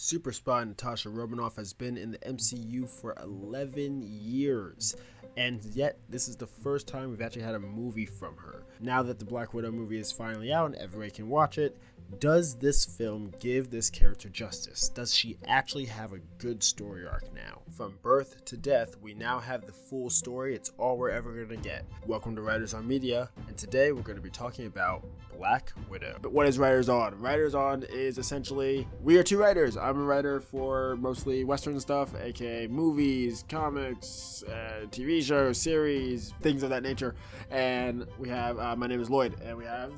Super spy Natasha Romanoff has been in the MCU for 11 years, and yet this is the first time we've actually had a movie from her. Now that the Black Widow movie is finally out and everybody can watch it, does this film give this character justice? Does she actually have a good story arc now? From birth to death, we now have the full story. It's all we're ever going to get. Welcome to Writers on Media, and today we're going to be talking about Black Widow. But what is Writers On? Writers On is essentially, we are two writers. I'm a writer for mostly Western stuff, aka movies, comics, TV shows, series, things of that nature. And we have, my name is Lloyd, and we have...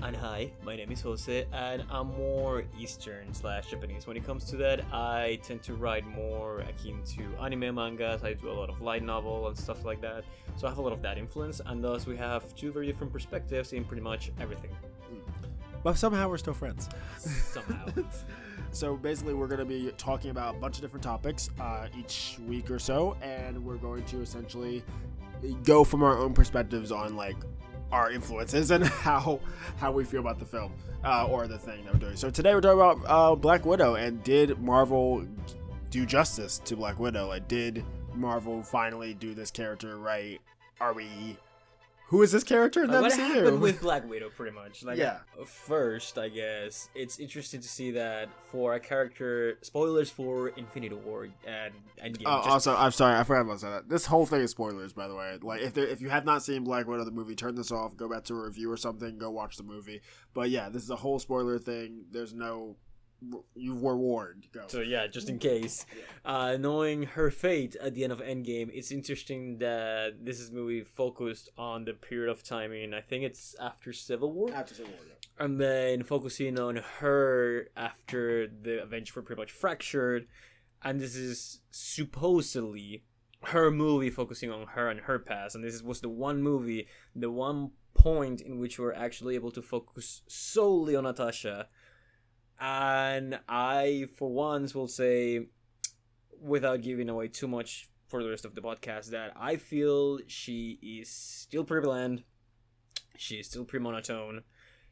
And hi, my name is Jose, and I'm more Eastern/Japanese. When it comes to that, I tend to write more akin to anime mangas. I do a lot of light novel and stuff like that. So I have a lot of that influence, and thus we have two very different perspectives in pretty much everything. But somehow we're still friends. Somehow. So basically we're going to be talking about a bunch of different topics each week or so, and we're going to essentially go from our own perspectives on like our influences and how we feel about the film or the thing that we're doing. So today we're talking about Black Widow, and did Marvel do justice to Black Widow? Like, did Marvel finally do this character right? Who is this character in the What MCU? happened with Black Widow, pretty much? Like, Yeah. First, I guess it's interesting to see that for a character. Spoilers for Infinity War and Endgame. Also, I'm sorry, I forgot about that. This whole thing is spoilers, by the way. Like, if you have not seen Black Widow the movie, turn this off, go back to a review or something, go watch the movie. But yeah, this is a whole spoiler thing. There's no... You were warned. Go. So yeah, just in case. Knowing her fate at the end of Endgame, it's interesting that this is movie focused on the period of time in, I think it's after Civil War? After Civil War, yeah. And then focusing on her after the Avengers were pretty much fractured. And this is supposedly her movie focusing on her and her past. And this was the one movie, the one point in which we're actually able to focus solely on Natasha. And I, for once, will say, without giving away too much for the rest of the podcast, that I feel she is still pretty bland. She is still pretty monotone.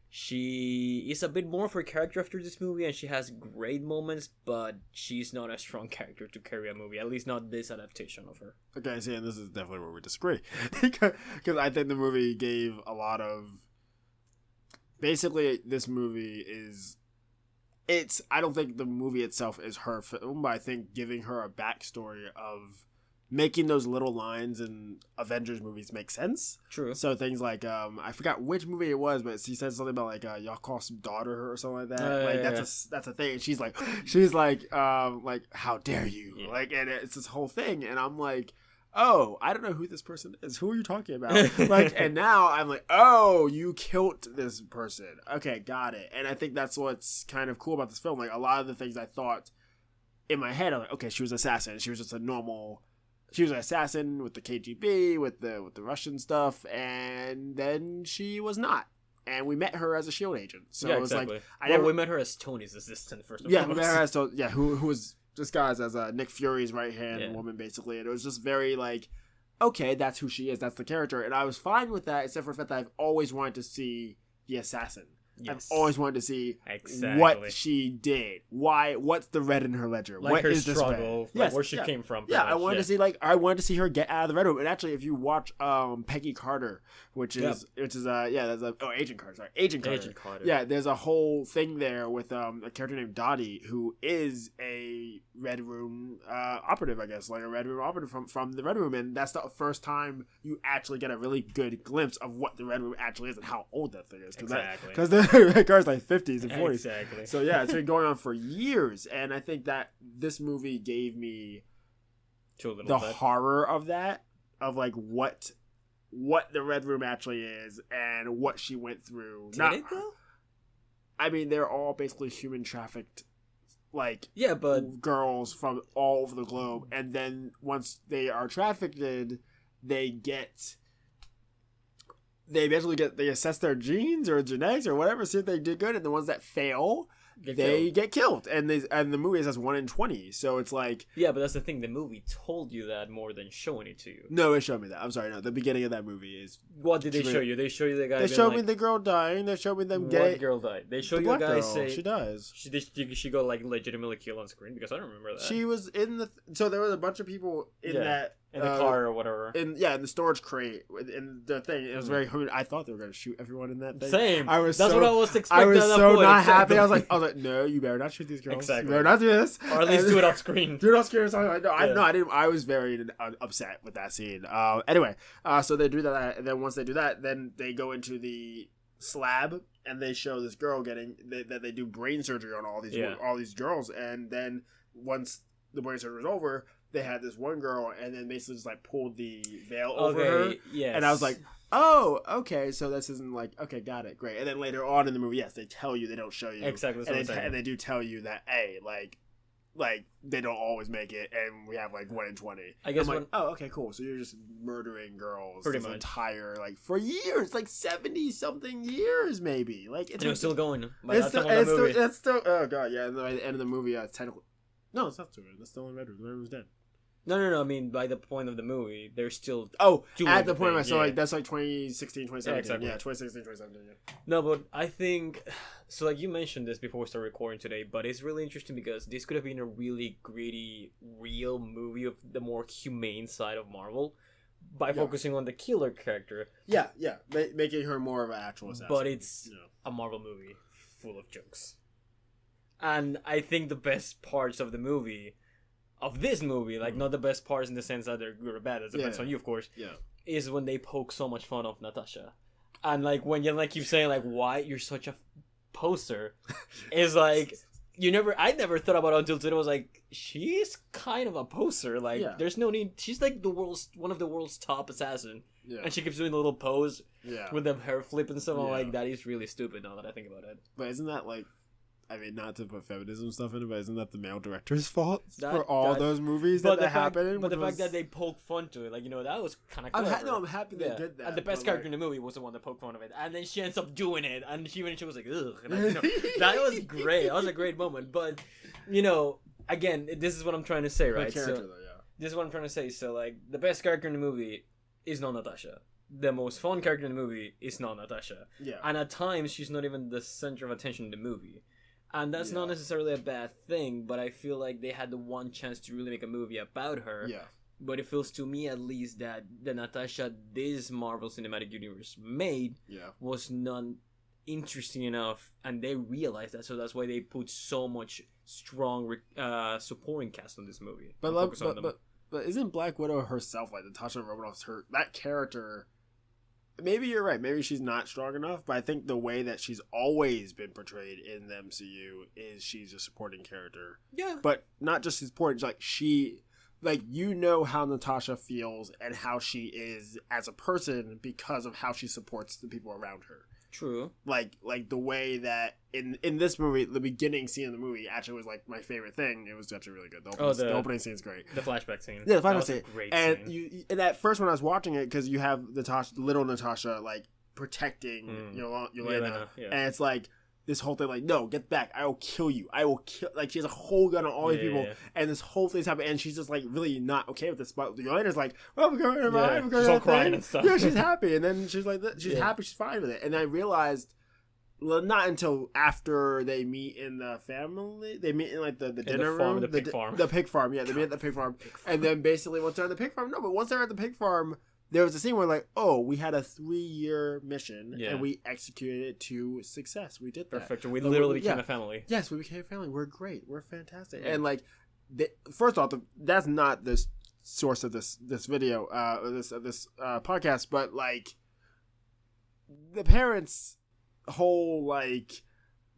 She is a bit more of her character after this movie, and she has great moments, but she's not a strong character to carry a movie, at least not this adaptation of her. Okay, see, and this is definitely where we disagree. Because I think the movie gave a lot of... Basically, this movie is... I don't think the movie itself is her film, but I think giving her a backstory of making those little lines in Avengers movies make sense. True. So things like, I forgot which movie it was, but she said something about like, y'all call some daughter or something like that. That's a thing. And she's like, how dare you? Yeah. Like, and it's this whole thing. And I'm like, oh, I don't know who this person is. Who are you talking about? Like, and now I'm like, oh, you killed this person. Okay, got it. And I think that's what's kind of cool about this film. Like, a lot of the things I thought in my head, I'm like, okay, she was an assassin. She was just she was an assassin with the KGB, with the Russian stuff, and then she was not. And we met her as a SHIELD agent. So it was exactly. Like, we met her as Tony's assistant first. We met her as who was disguised as Nick Fury's right-hand woman, basically. And it was just very like, okay, that's who she is. That's the character. And I was fine with that, except for the fact that I've always wanted to see the assassin. Yes. I've always wanted to see what she did. What's the red in her ledger? Like what her is struggle, this red? Where she came from. Yeah, I wanted to see her get out of the red room. And actually, if you watch Peggy Carter, that's Agent Carter. Sorry, Agent Carter. Yeah, there's a whole thing there with a character named Dottie, who is a red room operative, I guess, like a red room operative from the red room, and that's the first time you actually get a really good glimpse of what the red room actually is and how old that thing is. Exactly. Because the cars like 50s and 40s. Exactly. So yeah, it's been going on for years, and I think that this movie gave me the horror of that, of like what the red room actually is and what she went through. Did it though? I mean, they're all basically human trafficked, like, but girls from all over the globe, and then once they are trafficked, they assess their genes or genetics or whatever, see if they did good, and the ones that fail, they get killed, and the movie says 1 in 20. So it's like, yeah, but that's the thing. The movie told you that more than showing it to you. No, it showed me that. I'm sorry, no. The beginning of that movie is. What did they show you? They show you the guy. They showed me the girl dying. They showed me them getting. What girl died? They show the you a black guy girl. say She dies. She got like legitimately killed on screen because I don't remember that. She was in the. So there was a bunch of people in that. In the car or whatever. In the storage crate. In the thing. It was very. I thought they were going to shoot everyone in that thing. Same. That's what I was expecting. I was so not exactly. happy. I was like, no, you better not shoot these girls. Exactly. You better not do this. Or at least do it off screen. Do it off screen. I didn't. I was very upset with that scene. Anyway, so they do that, and then once they do that, then they go into the slab, and they show this girl that they do brain surgery on all these girls, and then once the brain surgery was over, they had this one girl, and then basically just like pulled the veil over her. Yes. And I was like, oh, okay, so this isn't like, okay, got it, great. And then later on in the movie, yes, they tell you, they don't show you. Exactly. And they do tell you that, hey, like they don't always make it, and we have like 1 in 20. I guess I'm like, oh, okay, cool. So you're just murdering girls pretty much entire, like, for years, like 70 something years, maybe. Like it was still going. It's still. Oh god, yeah. And by the end of the movie, technically, no, it's not still. That's still in Red Room. The Red Room's dead. No. I mean, by the point of the movie, they're still. Doing at the point where like that's like 2016, 2017. Yeah, exactly. 2016, 2017. Yeah. No, but I think so. Like you mentioned this before we started recording today, but it's really interesting because this could have been a really gritty, real movie of the more humane side of Marvel by focusing on the killer character. Yeah, making her more of an actual assassin. But it's a Marvel movie full of jokes, and I think the best parts of the movie. Of this movie, like not the best parts in the sense that they're good or bad, it depends on you, of course. Yeah, is when they poke so much fun of Natasha, and like when you like keep saying like why you're such a poser, is like I never thought about it until today. I was like she's kind of a poser. Like there's no need. She's like one of the world's top assassin, and she keeps doing the little pose, with the hair flip and stuff. I'm like that is really stupid now that I think about it. But isn't that like? I mean, not to put feminism stuff in it, but isn't that the male director's fault for all those movies that happened? But the fact that they poke fun to it, like, that was kind of clever. I'm happy they did that. And the best character in the movie was the one that poked fun of it. And then she ends up doing it, and she was like, ugh. And that was great. That was a great moment. But, again, this is what I'm trying to say, right? This is what I'm trying to say. So, like, the best character in the movie is not Natasha. The most fun character in the movie is not Natasha. Yeah. And at times, she's not even the center of attention in the movie. And that's not necessarily a bad thing, but I feel like they had the one chance to really make a movie about her. Yeah. But it feels to me, at least, that the Natasha this Marvel Cinematic Universe made was not interesting enough, and they realized that, so that's why they put so much strong supporting cast on this movie. But isn't Black Widow herself, like Natasha Romanoff's that character... Maybe you're right. Maybe she's not strong enough, but I think the way that she's always been portrayed in the MCU is she's a supporting character. Yeah. But not just supporting, like how Natasha feels and how she is as a person because of how she supports the people around her. True. Like the way that in this movie, the beginning scene of the movie actually was like my favorite thing. It was actually really good. The opening scene is great. The flashback scene. Yeah, the flashback scene. Great scene. And at first when I was watching it, because you have little Natasha like protecting Yelena, and it's like this whole thing, like, no, get back, I will kill you, like, she has a whole gun on all these people, and this whole thing's happening, and she's just like really not okay with this, but Yelena's like, well, we're going she's all crying and stuff. Yeah, she's happy, and then she's like, she's happy, she's fine with it, and I realized, not until after they meet in the family, they meet in like the dinner room, the pig farm, they meet at the pig farm, and then basically once they're at the pig farm, once they're at the pig farm, there was a scene where like, oh, we had a 3-year mission and we executed it to success. We did that. Perfect. We literally became a family. Yes, we became a family. We're great. We're fantastic. And like, first off, that's not the source of this video, this podcast, but like, the parents' whole like,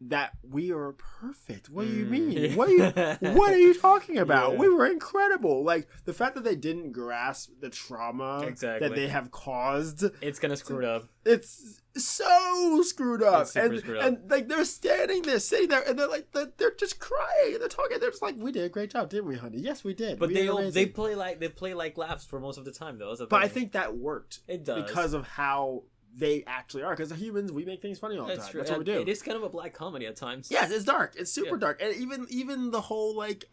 that we are perfect. What do you mean? What are you talking about? We were incredible. Like, the fact that they didn't grasp the trauma that they have caused. It's gonna screw it up. It's so screwed up. It's super screwed up. And like, they're sitting there, and they're like, they're just crying. They're talking. They're just like, we did a great job, didn't we, honey? Yes, we did. But they play like laughs for most of the time, though. But I think that worked. It does because of how they actually are, because the humans, we make things funny all the time. That's what we do. It is kind of a black comedy at times. Yes, it's dark. It's super dark, and even the whole like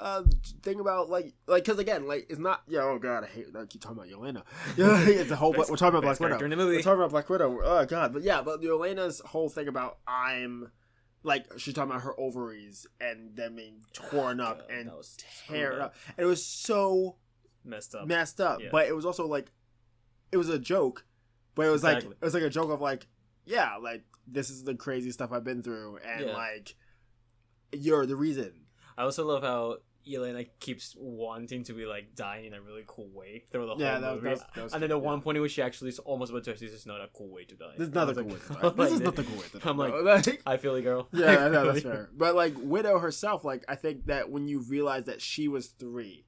thing about like because again like it's not oh god I hate I keep talking about Yelena. Yeah, it's a whole we're talking about Black Widow. We're talking about Black Widow. Oh god, but Yelena's whole thing about she's talking about her ovaries and them being torn up and teared up, and it was so messed up. Yeah. But it was also like it was a joke. But it was like a joke of like, yeah, like this is the crazy stuff I've been through, and like you're the reason. I also love how Yelena keeps wanting to be like dying in a really cool way through the whole movie. That was and then at one point in which she actually is almost about to, this is not a cool way to die. This is not a cool way to die. This is not the cool way to die. I'm like, I feel you, girl. Yeah, no, that's fair. But like Widow herself, like I think that when you realize that she was 3,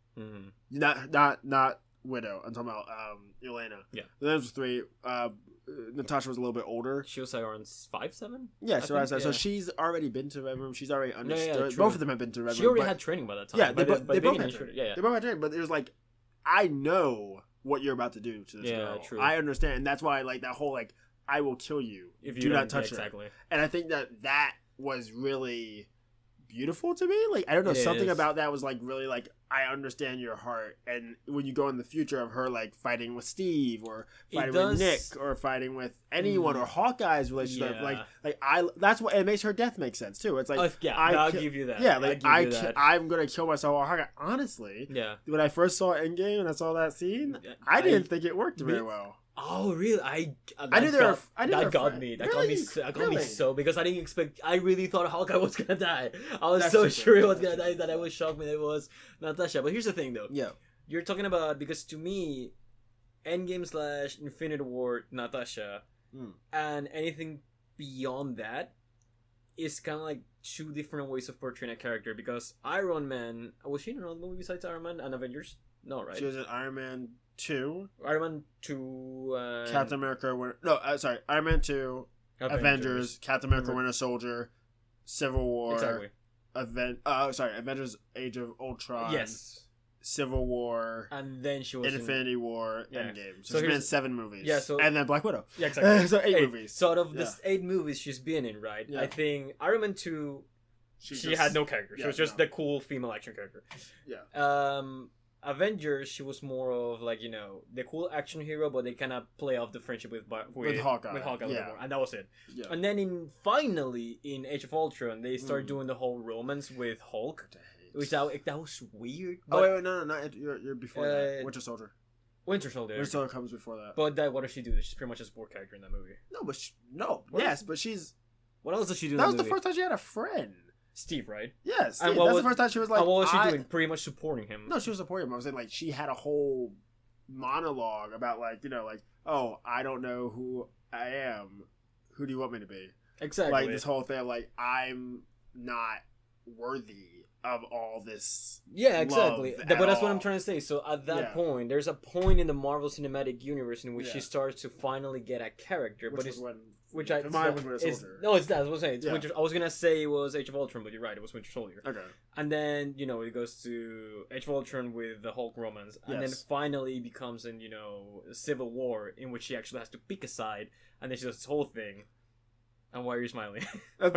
not Widow. I'm talking about Yelena. Yeah, Yelena was 3. Natasha was a little bit older. She was like around 5-7. Yeah, so she's already been to Red Room. She's already understood. Both of them have been to Red Room. She already had training by that time. Yeah, they both had training. They both had training. But it was like, I know what you're about to do to this girl. True. I understand, and that's why like that whole like I will kill you if you do not touch her. Exactly. And I think that was really beautiful to me. Like I don't know, something about that was like really like I understand your heart. And when you go in the future of her like fighting with Steve or fighting with Nick or fighting with anyone or Hawkeye's relationship, that's what it makes her death make sense too. It's like I'll give you that. Yeah, like I'm gonna kill myself on Hawkeye. Honestly, when I first saw Endgame and I saw that scene, I didn't think it worked very well. Oh really? That got me so because I didn't expect. I really thought Hawkeye was gonna die. I was so sure he was gonna die that I was shocked when it was Natasha. But here's the thing, though. Yeah, you're talking about because to me, Endgame / Infinity War Natasha, and anything beyond that is kind of like 2 different ways of portraying a character. Because Iron Man was she in another movie besides Iron Man and Avengers? No, right? She was in Iron Man 2. Iron Man 2. Captain America. Iron Man 2. Avengers. Captain America Winter Soldier. Civil War. Exactly. Avengers Age of Ultron. Yes. Civil War. And then she was Infinity War. Endgame. So she's been in 7 movies. Yeah, and then Black Widow. Yeah, exactly. So 8 movies. So out of the 8 movies she's been in, right? Yeah. I think Iron Man 2, she had no character. She was just the cool female action character. Yeah. Avengers, she was more of like the cool action hero, but they kind of play off the friendship with Hawkeye, a little more, and that was it. Yeah. And then finally in Age of Ultron, they started doing the whole romance with Hulk, which that was weird. But, wait, no, you're before that. Winter Soldier. Winter Soldier comes before that. But what does she do? She's pretty much a support character in that movie. But she's. What else does she do? That was the first time she had a friend. Steve, right? Yes. Yeah, that's the first time she was like... what was she doing? Pretty much supporting him. No, she was supporting him. I was saying, like, she had a whole monologue about, like, oh, I don't know who I am. Who do you want me to be? Exactly. Like, this whole thing of, like, I'm not worthy of all this exactly. But that's what I'm trying to say. So, at that point, there's a point in the Marvel Cinematic Universe in which she starts to finally get a character. It's that. That's what I'm saying. I was gonna say it was Age of Ultron, but you're right. It was Winter Soldier. Okay. And then it goes to Age of Ultron with the Hulk romance, and then finally becomes in Civil War, in which she actually has to pick a side, and then she does this whole thing. And why are you smiling? The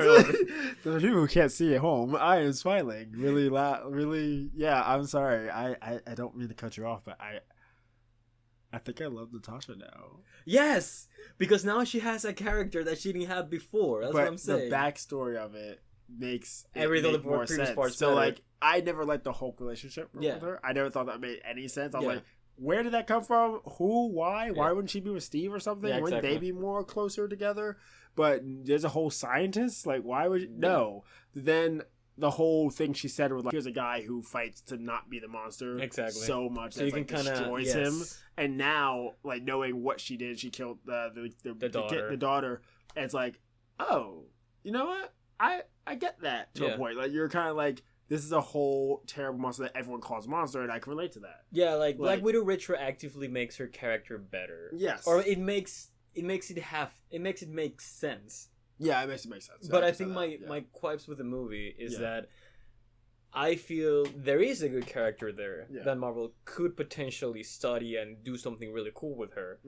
people who can't see at home, I am smiling really loud. Really, yeah. I'm sorry. I don't mean to cut you off, but I think I love Natasha now. Yes! Because now she has a character that she didn't have before. That's what I'm saying. The backstory of it makes everything make more sense. So, better. Like, I never liked the Hulk relationship with her. I never thought that made any sense. I was like, where did that come from? Who? Why? Yeah. Why wouldn't she be with Steve or something? Yeah, exactly. Wouldn't they be more closer together? But there's a whole scientist. Like, why would... No. Then... The whole thing she said was like, here's a guy who fights to not be the monster so much that it destroys him. And now, like, knowing what she did, she killed the daughter. And it's like, oh, you know what? I get that to a point. Like, you're kind of like, this is a whole terrible monster that everyone calls monster, and I can relate to that. Yeah, like Black Widow retroactively makes her character better. Yes. Or it makes it make sense. Yeah, it makes sense. But I think my quipes with the movie is that I feel there is a good character there that Marvel could potentially study and do something really cool with her.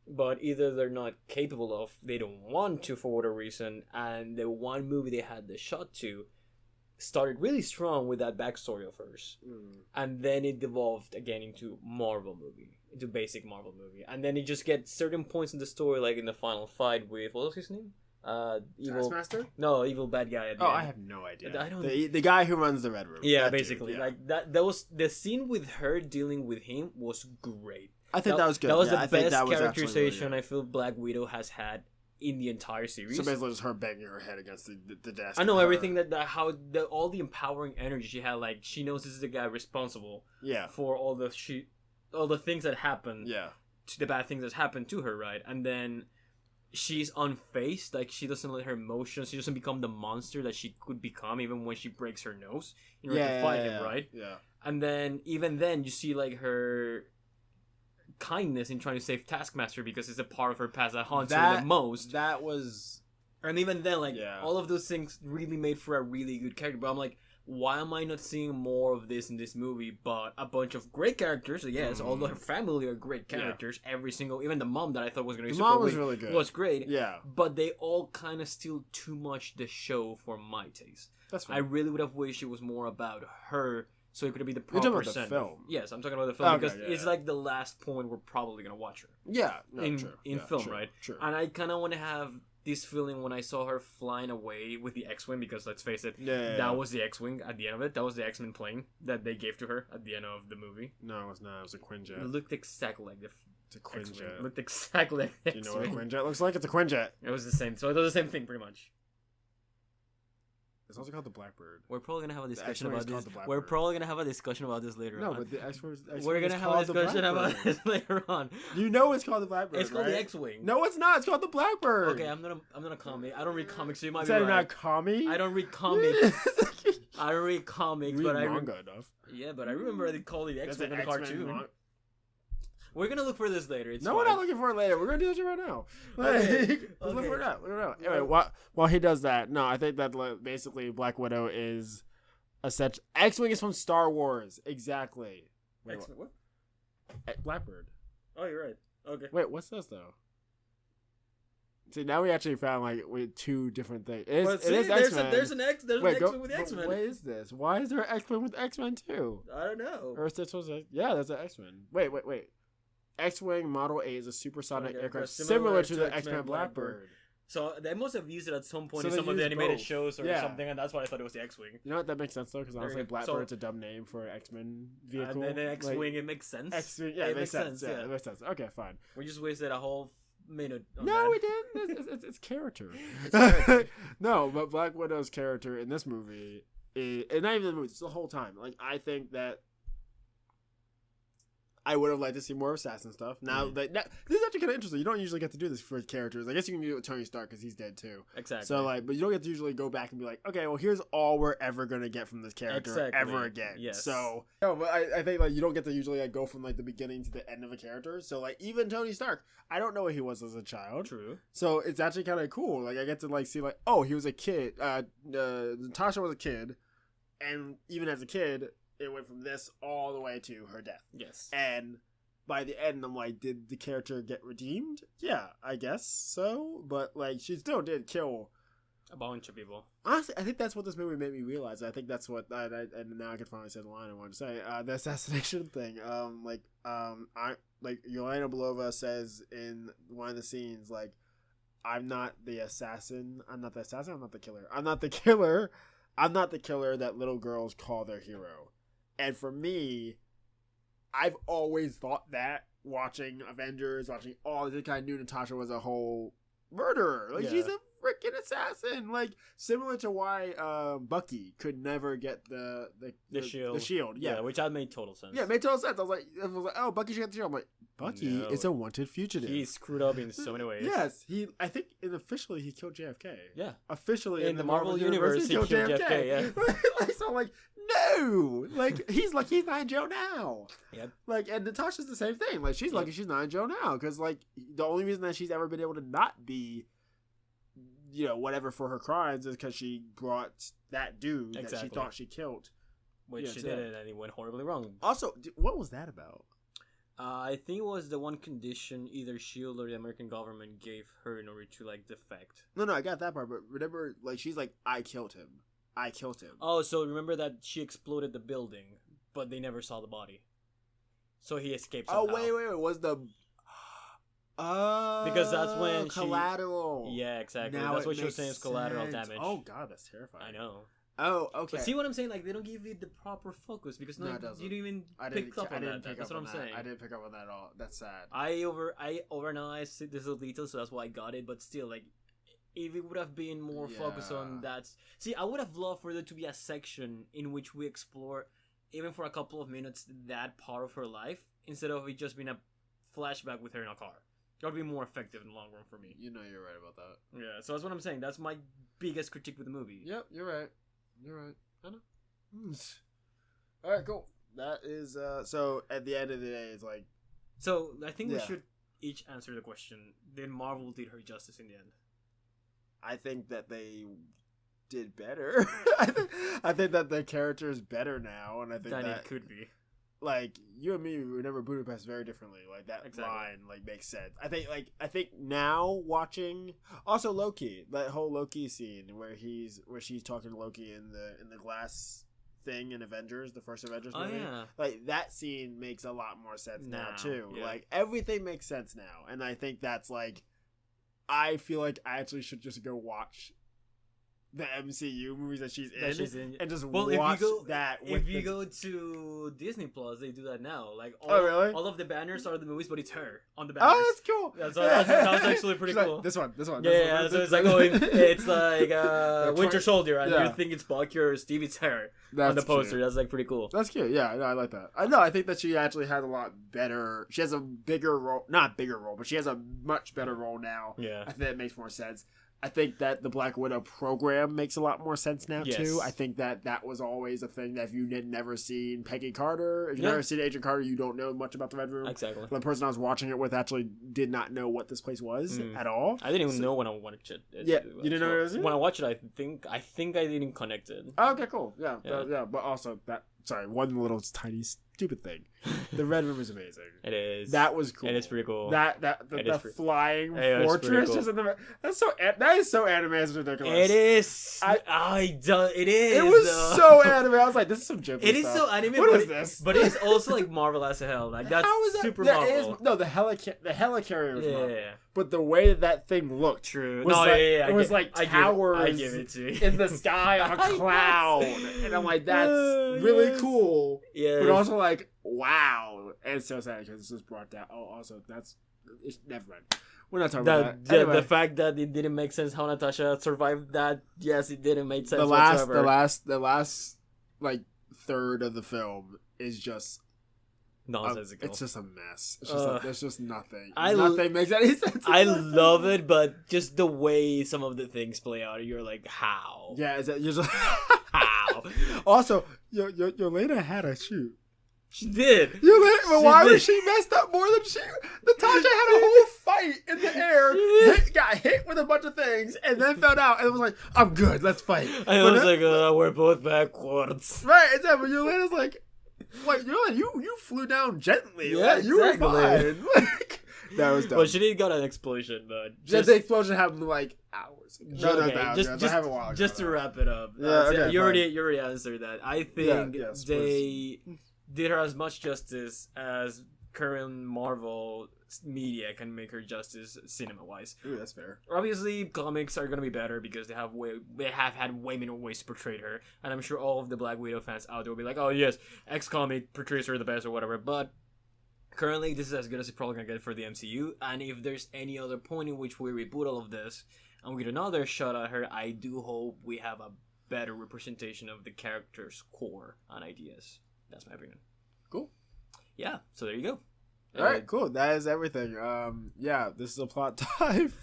but either they're not capable of, they don't want to for whatever reason, and the one movie they had the shot to started really strong with that backstory of hers, and then it devolved again into basic Marvel movie, and then it just gets certain points in the story, like in the final fight with what was his name? Evil Taskmaster? No, evil bad guy. At the end. I have no idea. I don't. The guy who runs the Red Room. Yeah, That basically, dude, yeah. like that. That was the scene with her dealing with him was great. I think that was good. That was yeah, the best that was characterization really I feel Black Widow has had in the entire series. So basically, just her banging her head against the desk. I know everything all the empowering energy she had. Like she knows this is the guy responsible. Yeah. For all the things that happened. Yeah. The bad things that happened to her, right? And then she's unfazed. Like she doesn't let her emotions. She doesn't become the monster that she could become, even when she breaks her nose in order to fight him, right? Yeah. And then even then, you see like her kindness in trying to save Taskmaster because it's a part of her past that haunts her the most. That was, and even then, like all of those things really made for a really good character. But I'm like, why am I not seeing more of this in this movie? But a bunch of great characters. Yes, although her family are great characters. Every single, even the mom that I thought was going to be super was weak really good. was great. Yeah. But they all kind of steal too much the show for my taste. That's fine. I really would have wished it was more about her. So it could be the proper You're talking about the film. Yes, I'm talking about the film Okay, because it's like the last point we're probably gonna watch her. Yeah, in film, true, right? True. And I kind of want to have this feeling when I saw her flying away with the X-wing, because let's face it, that was the X-wing at the end of it. That was the X-Men plane that they gave to her at the end of the movie. No, it was not. It was a Quinjet. It looked exactly like It's a Quinjet. X-wing. It looked exactly like the Do you know what a X-wing. Quinjet looks like? It's a Quinjet. It was the same. So it was the same thing, pretty much. It's also called the Blackbird. We're probably gonna have a discussion X-wing about is this. called the We're Blackbird. probably gonna have a discussion about this later No, on. but the X-wing We're gonna have a discussion about this later on. You know it's called the Blackbird. It's called right? the X-wing. No, it's not. It's called the Blackbird. Okay, I'm not a comic. I don't read comics, so you might Is be that right. not commie? I don't read comics. I don't read comics, You but read I manga enough. yeah, but I remember they called it the That's X-wing an in the X-Men cartoon. manga. We're gonna look for this later. It's No, fine. we're not looking for it later. We're gonna do this shit right now. Okay. Let's look Okay. for it out. Look it out. Anyway, while he does that, no, I think that basically Black Widow is X-wing is from Star Wars. Exactly. Wait, X-Men, what? Blackbird. Oh, you're right. Okay. Wait, what's this though? See, now we actually found like with two different things. It is, Well, it see, is there's X-Men. There's an X-Men with the but X-Men. What is this? Why is there an X-Men with X-Men too? I don't know. Or is this was yeah, that's an X-Men. Wait. X-wing Model 8 is a supersonic Okay, aircraft similar similar to to the X-Men X-Men Blackbird. Blackbird. So they must have used it at some point So in they some of the used animated both. shows or Yeah. something, and that's why I thought it was the X-wing. You know what? That makes sense though, because honestly, There we go. Blackbird's a dumb name for an X-Men vehicle. And then the X-wing, Like, it makes sense. X-wing, yeah, it it makes sense. Yeah, it makes sense. Okay, fine. We just wasted a whole minute. On No, that. we didn't. It's character. It's character. No, but Black Widow's character in this movie, and not even the movie, it's the whole time. Like, I think that I would have liked to see more assassin stuff. Now, this is actually kind of interesting. You don't usually get to do this for characters. I guess you can do it with Tony Stark because he's dead too. Exactly. So, like, but you don't get to usually go back and be like, okay, well, here's all we're ever gonna get from this character ever again. Yes. So, no, but I think like you don't get to usually like go from like the beginning to the end of a character. So, like, even Tony Stark, I don't know what he was as a child. True. So it's actually kind of cool. Like, I get to like see like, oh, he was a kid. Natasha was a kid, and even as a kid, it went from this all the way to her death. Yes. And by the end, I'm like, did the character get redeemed? Yeah, I guess so. But like, she still did kill A bunch of people. Honestly, I think that's what this movie made me realize. I think that's what, and now I can finally say the line I wanted to say. The assassination thing. I like Yelena Belova says in one of the scenes, like, I'm not the assassin. I'm not the assassin. I'm not the killer. I'm not the killer. I'm not the killer that little girls call their hero. And for me, I've always thought that watching Avengers, watching all this, I knew Natasha was a whole murderer. Like, she's a freaking assassin. Like, similar to why Bucky could never get the shield. The shield. Yeah, which that made total sense. Yeah, it made total sense. I was like, oh, Bucky should get the shield. I'm like, Bucky is a wanted fugitive. He's screwed up in so many ways. Yes, I think officially he killed JFK. Yeah. Officially in the Marvel universe, he killed JFK. Yeah. Like, so I'm like, no! Like, he's not in jail now. Yep. Like, and Natasha's the same thing. Like, she's lucky she's not in jail now. Because, like, the only reason that she's ever been able to not be, you know, whatever for her crimes is because she brought that dude that she thought she killed. Which she did, and it went horribly wrong. Also, what was that about? I think it was the one condition either Shield or the American government gave her in order to like defect. No, I got that part, but remember, like, she's like, I killed him. Oh, so remember that she exploded the building, but they never saw the body. So he escaped somehow. Oh, wait, was the... Oh, because that's when collateral. Yeah, exactly. Now that's what she was saying is collateral damage. Oh god, that's terrifying. I know. Oh, okay. But see what I'm saying? Like, they don't give you the proper focus because No, it doesn't. you didn't even pick up on that. That's what I'm saying. I didn't pick up on that at all. That's sad. I overanalyzed this little detail, so that's why I got it. But still, like, if it would have been more focused on that. See, I would have loved for there to be a section in which we explore, even for a couple of minutes, that part of her life instead of it just being a flashback with her in a car. That would be more effective in the long run for me. You know you're right about that. Yeah, so that's what I'm saying. That's my biggest critique with the movie. Yep, you're right. I know. All right, cool. That is so at the end of the day, it's like. So I think we should each answer the question: did Marvel did her justice in the end? I think that they did better. I think that the character is better now, and I think that it could be. Like, you and me remember Budapest very differently. Like, that line, like, makes sense. I think now watching, also Loki, that whole Loki scene where she's talking to Loki in the glass thing in Avengers, the first Avengers movie. Yeah. Like, that scene makes a lot more sense now too. Yeah. Like, everything makes sense now. And I think that's like, I feel like I actually should just go watch the MCU movies that she's in and just watch that. If you go to Disney Plus, they do that now. Like, all of the banners are the movies, but it's her on the banners. Oh, that's cool. That was actually pretty cool. Like, this one. Yeah, so it's like, it's like Winter Soldier, and you think it's Bucky or Steve, it's her on the poster. Cute. That's like pretty cool. That's cute. Yeah, no, I like that. I think that she actually has a lot better. She has a bigger role, not bigger role, but she has a much better role now. Yeah, I think that makes more sense. I think that the Black Widow program makes a lot more sense now, too. I think that was always a thing that if you had never seen Peggy Carter, if you've never seen Agent Carter, you don't know much about the Red Room. Exactly. The person I was watching it with actually did not know what this place was at all. I didn't even know when I watched it. You didn't know it was when I watched it, I think I didn't connect it. Oh, okay, cool. Yeah. But also, one little tiny stupid thing. The Red Room is amazing. It is. That was cool. It is pretty cool. The flying fortress is in the. That is so anime. It's ridiculous. It is. It is. It was so anime. I was like, this is some Ghibli It is stuff. so anime. What is this? But it is also like Marvel as hell. Like that's super Marvel. The helicarrier was Marvel. Yeah. But the way that thing looked, true. Was it was like towers I give it to you. in the sky on a cloud, and I'm like, that's really cool. Yeah. But also like, wow, and it's so sad because it's just brought down. Oh, also never mind. We're not talking about that. Anyway. The fact that it didn't make sense how Natasha survived that. Yes, it didn't make sense. The last like third of the film is just nonsensical. It's just a mess. It's just there's just nothing. Nothing makes any sense. I love it, but just the way some of the things play out, you're like, how? Yeah, you're just how? Also, Yelena had a shoot. She did. But why was she messed up more than she? Natasha had a whole fight in the air, got hit with a bunch of things, and then fell out, and it was like, I'm good, let's fight. I was like, we're both backwards. Right, exactly. But Yelena's like, wait, you flew down gently. Yeah, you were fine. That was dumb. Well, she didn't got an explosion, but the explosion happened like hours. Just to wrap it up. You already answered that. I think they did her as much justice as current Marvel media can make her justice cinema-wise. Ooh, that's fair. Obviously, comics are gonna be better because they have had way many ways to portray her, and I'm sure all of the Black Widow fans out there will be like, "Oh yes, X comic portrays her the best" or whatever. But currently, this is as good as it's probably gonna get for the MCU. And if there's any other point in which we reboot all of this and we get another shot at her, I do hope we have a better representation of the character's core and ideas. That's my opinion. Cool. Yeah, so there you go. All right, cool. That is everything. This is a plot dive.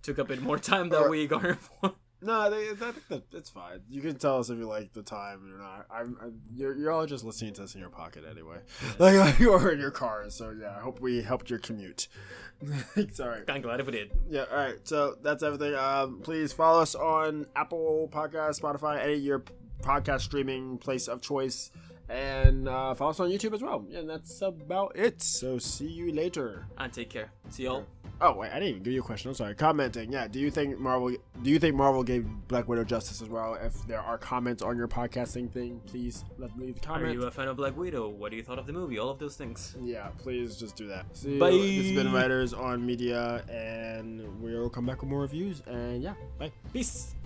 Took a bit more time than we got for. No, I think that it's fine. You can tell us if you like the time or not. You're all just listening to us in your pocket anyway, like you are in your car. So yeah, I hope we helped your commute. Sorry. I'm glad if we did. Yeah. All right. So that's everything. Please follow us on Apple Podcasts, Spotify, any of your podcast streaming place of choice. And follow us on YouTube as well. And that's about it. So see you later. And take care. See y'all. Oh wait, I didn't even give you a question. I'm sorry. Commenting. Yeah. Do you think Marvel gave Black Widow justice as well? If there are comments on your podcasting thing, please leave a comment. Are you a fan of Black Widow? What do you thought of the movie? All of those things. Yeah, please just do that. See Bye. you. This has been Writers on Media, and we'll come back with more reviews. And yeah, bye. Peace.